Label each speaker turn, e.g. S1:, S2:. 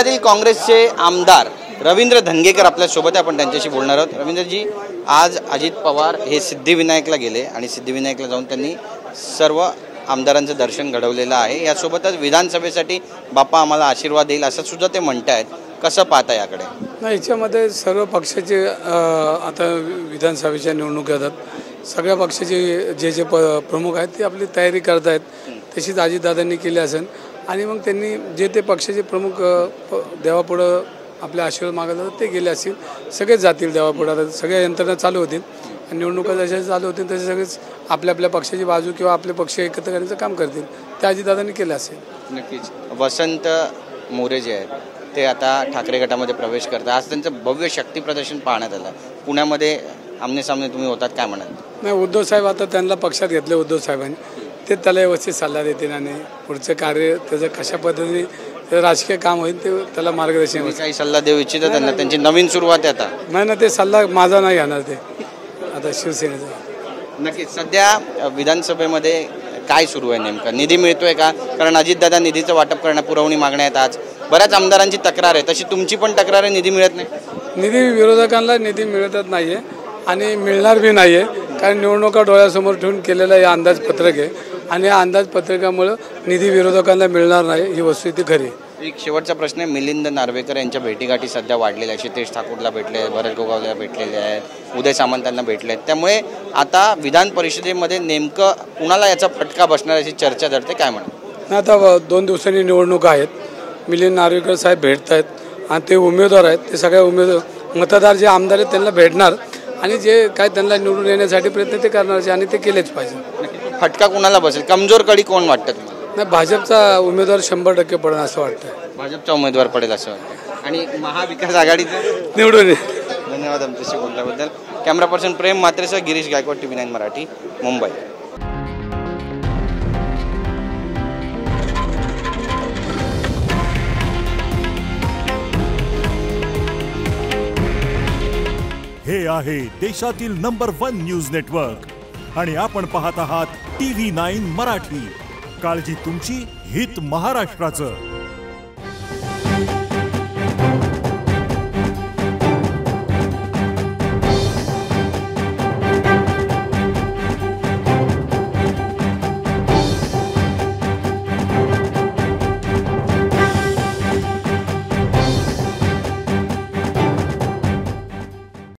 S1: पुण्यातील काँग्रेसचे आमदार रवींद्र धंगेकर आपल्यासोबत आहे, आपण त्यांच्याशी बोलणार आहोत। रवींद्रजी, आज अजित पवार हे सिद्धिविनायकला गेले आणि सिद्धिविनायकला जाऊन त्यांनी सर्व आमदारांचं दर्शन घडवलेलं आहे। यासोबतच विधानसभेसाठी बाप्पा आम्हाला आशीर्वाद देईल असं सुद्धा ते म्हणतायत। कसं पाहता याकडे?
S2: नाही, याच्यामध्ये सर्व पक्षाचे आता विधानसभेच्या निवडणुका येतात, सगळ्या पक्षाचे जे प्रमुख आहेत ते आपली तयारी करत आहेत। तशीच अजितदादांनी केली असेल आणि मग त्यांनी जे ते पक्षाचे प्रमुख देवापुढं आपले आशीर्वाद मागायला ते गेले असतील, सगळेच जातील देवापुढं। सगळ्या यंत्रणा चालू होतील आणि निवडणुका जशा चालू होतील तसे सगळेच आपल्या आपल्या पक्षाची बाजू किंवा आपले पक्ष एकत्र करण्याचं काम करतील, ते अजितदादांनी केलं असेल।
S1: नक्कीच। वसंत मोरे जे आहेत ते आता ठाकरे गटामध्ये प्रवेश करतात। आज त्यांचं भव्य शक्ती प्रदर्शन पाहण्यात आलं पुण्यामध्ये, आमने सामने तुम्ही होतात, काय म्हणाल?
S2: नाही, उद्धव साहेब आता त्यांना पक्षात घेतले उद्धव साहेबांनी, ते त्याला व्यवस्थित सल्ला देतील आणि पुढचं कार्य त्याचं कशा पद्धतीने राजकीय काम होईल ते त्याला मार्गदर्शन होईल।
S1: काही सल्ला देऊ इच्छिता त्यांना? त्यांची नवीन सुरुवात आहे आता।
S2: नाही ना, ते सल्ला माझा नाही घेणार, ते आता शिवसेनेचा।
S1: नक्कीच। सध्या विधानसभेमध्ये काय सुरू आहे नेमका? निधी मिळतोय का? कारण अजितदादा निधीचं वाटप करण्या पुरवणी मागण्या आहेत आज, बऱ्याच आमदारांची तक्रार आहे, तशी तुमची पण तक्रार आहे, निधी मिळत नाही?
S2: निधी विरोधकांना निधी मिळतच नाही आहे आणि मिळणार बी नाही आहे, कारण निवडणुका डोळ्यासमोर ठेवून केलेलं हे अंदाजपत्रक आहे आणि या अंदाजपत्रकामुळं निधी विरोधकांना मिळणार नाही, ही वस्तुस्थिती खरी आहे।
S1: एक शेवटचा प्रश्न आहे, मिलिंद नार्वेकर यांच्या भेटीगाठी सध्या वाढलेल्या आहेत, क्षितेश ठाकूरला भेटले, भरत गोगावलेला भेटलेले आहेत, उदय सामंतांना भेटले आहेत, त्यामुळे आता विधान परिषदेमध्ये नेमकं कुणाला याचा फटका बसणार अशी चर्चा धरते, काय म्हणा?
S2: आता 2 दिवसांनी निवडणुका आहेत, मिलिंद नार्वेकर साहेब भेटत आहेत आणि ते उमेदवार आहेत, ते सगळ्या मतदार जे आमदार आहेत त्यांना भेटणार आणि जे काय त्यांना निवडून येण्यासाठी प्रयत्न ते करणार आणि ते केलेच पाहिजे।
S1: फटका कुणाला बसेल? कमजोर कडी कोण वाटतं तुम्हाला?
S2: नाही, भाजपचा उमेदवार 100% पडेल असं वाटतं।
S1: भाजपचा उमेदवार पडेल असं वाटतं आणि महाविकास आघाडीचं
S2: निवडून येईल।
S1: धन्यवाद आमच्याशी बोलल्याबद्दल। कॅमेरा पर्सन प्रेम मात्रेसह गिरीश गायकवाड, TV9 मराठी, मुंबई।
S3: हे आहे देशातील नंबर 1 न्यूज नेटवर्क आणि आपण पाहत आहात TV9 मराठी। काळजी तुमची, हित महाराष्ट्राचं।